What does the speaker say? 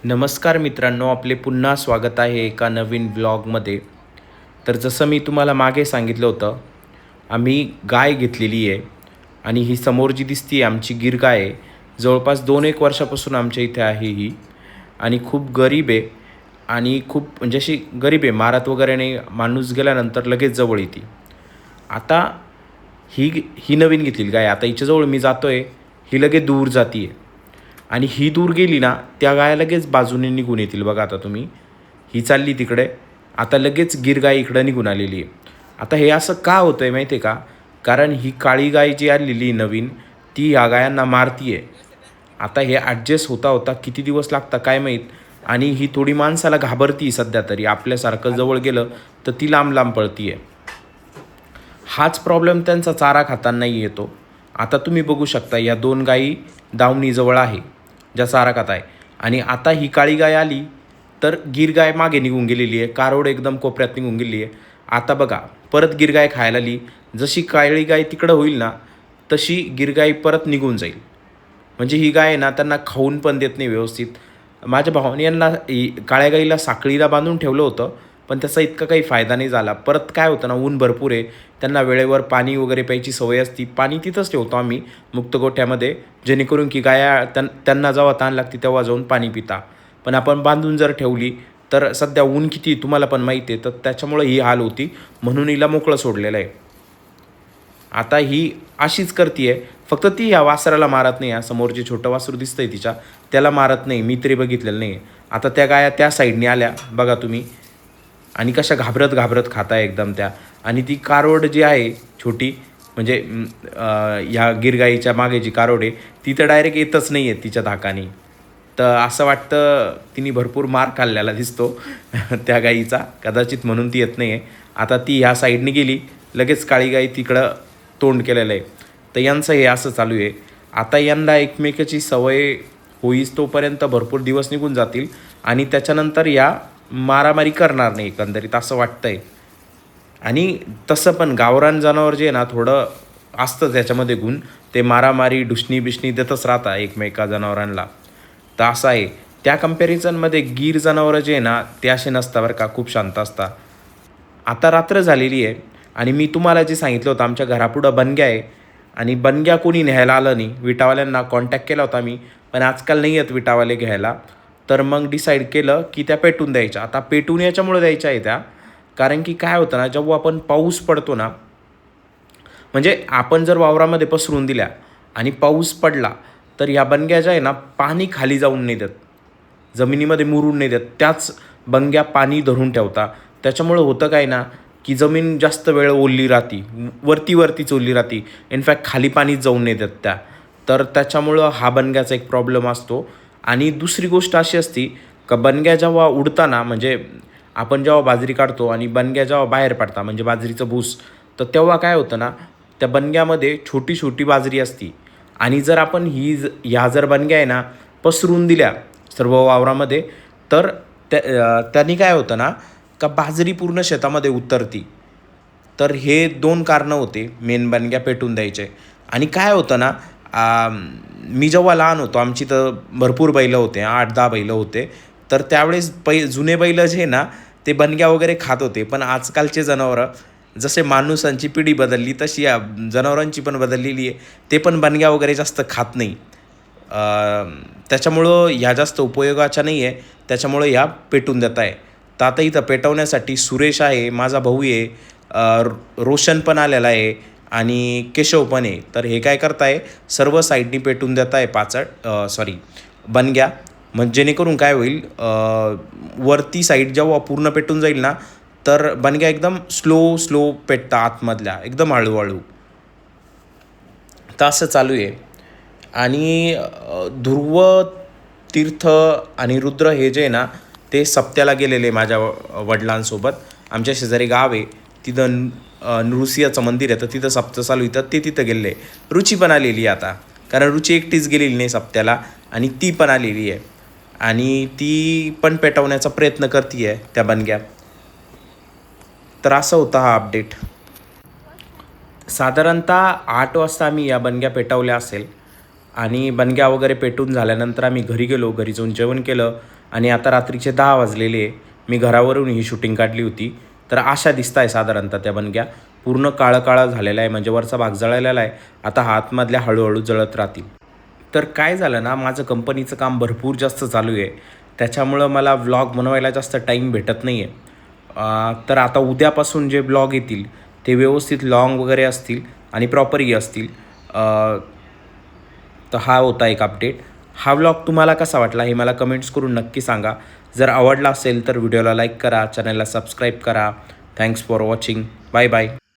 नमस्कार मित्रांनो, आपले पुन्हा स्वागत आहे एका नवीन व्लॉगमध्ये. तर जसं मी तुम्हाला मागे सांगितलं होतं, आम्ही गाय घेतलेली आहे आणि ही समोर जी दिसती आहे आमची गीर गाय आहे. जवळपास 2-1 वर्षापासून आमच्या इथे आहे ही आणि खूप गरीब आहे आणि खूप म्हणजे अशी गरीब आहे. मारत वगैरे नाही, माणूस गेल्यानंतर लगेच जवळ येते. आता ही नवीन घेतलेली गाय. आता हिच्याजवळ मी जातो आहे, ही लगेच दूर जाते आहे. आणि ही दूर गेली ना, त्या गाया लगेच बाजूने निघून येतील. बघा आता तुम्ही, ही चालली तिकडे, आता लगेच गीर गाय इकडं निघून आलेली आहे. आता हे असं का होतं आहे माहिती आहे का? कारण ही काळी गाय जी आलेली आहे नवीन, ती ह्या गायांना मारती आहे. आता हे ॲडजस्ट होता होता किती दिवस लागतात काय माहीत. आणि ही थोडी माणसाला घाबरती सध्या तरी. आपल्यासारखं जवळ गेलं तर ती लांब लांब पळती आहे. हाच प्रॉब्लेम त्यांचा चारा खातानाही येतो. आता तुम्ही बघू शकता, या 2 गायी दावणीजवळ आहे, ज्या चारा खात आहे. आणि आता ही काळी गाय आली, तर गीर गाय मागे निघून गेलेली आहे. कारोड एकदम कोपऱ्यात निघून गेली आहे. आता बघा, परत गीर गाय खायला आली. जशी काळी गाय तिकडं होईल ना, तशी गीर गाय परत निघून जाईल. म्हणजे ही गाय आहे ना, त्यांना खाऊन पण देत नाही व्यवस्थित. माझ्या भावाने यांना काळ्या गाईला साखळीला बांधून ठेवलं होतं, पण त्याचा इतका काही फायदा नाही झाला. परत काय होतं ना, ऊन भरपूर आहे, त्यांना वेळेवर पाणी वगैरे प्यायची सवय असते. पाणी तिथंच ठेवतो आम्ही मुक्त गोठ्यामध्ये, जेणेकरून की गाया त्यांना जेव्हा तहान लागते तेव्हा जाऊन पाणी पिता. पण आपण बांधून जर ठेवली तर सध्या ऊन किती तुम्हाला पण माहिती आहे, तर त्याच्यामुळे ही हाल होती. म्हणून हिला मोकळं सोडलेलं आहे. आता ही अशीच करते आहे, फक्त ती ह्या वासराला मारत नाही. समोर जे छोटं वासरू दिसतंय तिच्या, त्याला मारत नाही. मी तरी बघितलेलं नाही. आता त्या गाया त्या साईडने आल्या बघा तुम्ही, आणि कशा घाबरत घाबरत खाताय एकदम त्या. आणि ती कारोड जी आहे छोटी, म्हणजे ह्या गिरगाईच्या मागे जी कारोड आहे, ती तर डायरेक्ट येतच नाही आहे तिच्या धाकाने. तर असं वाटतं तिने भरपूर मार खाल्लेला दिसतो त्या गाईचा, कदाचित म्हणून ती येत नाही आहे. आता ती ह्या साईडने गेली, लगेच काळी गाई तिकडं तोंड केलेलं आहे. तर यांचं हे असं चालू आहे. आता यांना एकमेकाची सवय होईस तोपर्यंत भरपूर दिवस निघून जातील आणि त्याच्यानंतर या मारामारी करणार नाही एकंदरीत, असं वाटतंय. आणि तसं पण गावरान जनावर जे आहे ना, थोडं असतं त्याच्यामध्ये गुण. ते मारामारी डुसणी बिष्णी देतच राहतात एकमेका जनावरांना. तर असं आहे. त्या कंपॅरिझनमध्ये गीर जनावरं जे आहे ना, ते असे नसतात बरं का, खूप शांत असतात. आता रात्र झालेली आहे आणि मी तुम्हाला जे सांगितलं होतं, आमच्या घरापुढं बनग्या आहे आणि बनग्या कोणी न्यायला आलं नाही. विटावाल्यांना कॉन्टॅक्ट केला होता मी, पण आजकाल नाही आहेत विटावाले घ्यायला. तर मग डिसाईड केलं की त्या पेटून द्यायच्या. आता पेटून याच्यामुळे द्यायच्या आहे त्या, कारण की काय होतं ना, जेव्हा आपण पाऊस पडतो ना, म्हणजे आपण जर वावरामध्ये पसरून दिल्या आणि पाऊस पडला, तर ह्या बंग्या ज्या आहे ना, पाणी खाली जाऊन नाही देत, जमिनीमध्ये मुरून नाही देत. त्याच बंग्या पाणी धरून ठेवता. त्याच्यामुळं होतं काय ना, की जमीन जास्त वेळ ओलली राहते, वरतीच ओलली राहते. इनफॅक्ट खाली पाणीच जाऊन नाही देत त्या. तर त्याच्यामुळं हा बनग्याचा एक प्रॉब्लेम असतो. आणि दुसरी गोष्ट अशी असती का, बनग्या जेव्हा उडताना, म्हणजे आपण जेव्हा बाजरी काढतो आणि बनग्या जेव्हा बाहेर पडता, म्हणजे बाजरीचं भूस, तर तेव्हा काय होतं ना, त्या बनग्यामध्ये छोटी छोटी बाजरी असती. आणि जर आपण ह्या जर बनग्या आहे ना, पसरून दिल्या सर्व वावरामध्ये, तर त्यांनी काय होतं ना, का बाजरी पूर्ण शेतामध्ये उतरती. तर हे 2 कारणं होते मेन बनग्या पेटून द्यायचे. आणि काय होतं ना, मी जेव्हा लहान होतो, आमची तर भरपूर बैलं होते, 8-10 बैलं होते. तर त्यावेळेस जुने बैलं जे ना, ते बनग्या वगैरे खात होते. पण आजकालचे जनावरं, जसे माणसांची पिढी बदलली तशी या जनावरांची पण बदललेली आहे. ते पण बनग्या वगैरे जास्त खात नाही. त्याच्यामुळं ह्या जास्त उपयोगाच्या नाही आहे. त्याच्यामुळं ह्या पेटून देत आहे. तर आता इथं पेटवण्यासाठी सुरेश आहे, माझा भाऊ आहे, रोशन पण आलेला आहे आणि केशव पण आहे. तर हे काय करताय, सर्व साईडनी पेटून देत आहे बनग्या. मग जेणेकरून काय होईल, वरती साईड जेव्हा पूर्ण पेटून जाईल ना, तर बनग्या एकदम स्लो पेटतात आतमधल्या, एकदम हळूहळू. तर असं चालू आहे. आणि ध्रुव, तीर्थ आणि रुद्र हे जे आहे ना, ते सप्त्याला गेलेले माझ्या वडिलांसोबत. आमच्या शेजारी गाव आहे, तिथं नृसिंहाचं मंदिर आहे, तर तिथं सप्ताह चालू येतात, ते तिथं गेले. रुची पण आलेली आहे आता, कारण रुची एकटीच गेलेली नाही सप्त्याला, आणि ती पण आलेली आहे. आणि ती पण पेटवण्याचा प्रयत्न करते आहे त्या बनग्या. तर असं होता हा अपडेट. साधारणतः 8 वाजता आम्ही या बनग्या पेटवल्या असेल. आणि बनग्या वगैरे पेटून झाल्यानंतर आम्ही घरी गेलो. घरी जाऊन जेवण केलं आणि आता रात्रीचे 10 वाजलेले आहे. मी घरावरून ही शूटिंग काढली होती. तर अशा दिसत आहे साधारणतः त्या बनग्या. पूर्ण काळं झालेला आहे, म्हणजे वरचा भाग जळलेला आहे. आता हा आतमधल्या हळूहळू जळत राहतील. तर काय झालं ना, माझं कंपनीचं काम भरपूर जास्त चालू आहे. त्याच्यामुळं मला व्लॉग बनवायला जास्त टाईम भेटत नाही आहे. तर आता उद्यापासून जे ब्लॉग येतील ते व्यवस्थित लाँग वगैरे असतील आणि प्रॉपरही असतील. तर हा होता एक अपडेट. हा व्लॉग तुम्हाला कसा वाटला हे मला कमेंट्स करून नक्की सांगा. जर आवडला असेल तर व्हिडिओला लाईक करा, चॅनलला सबस्क्राईब करा. Thanks for watching. Bye bye.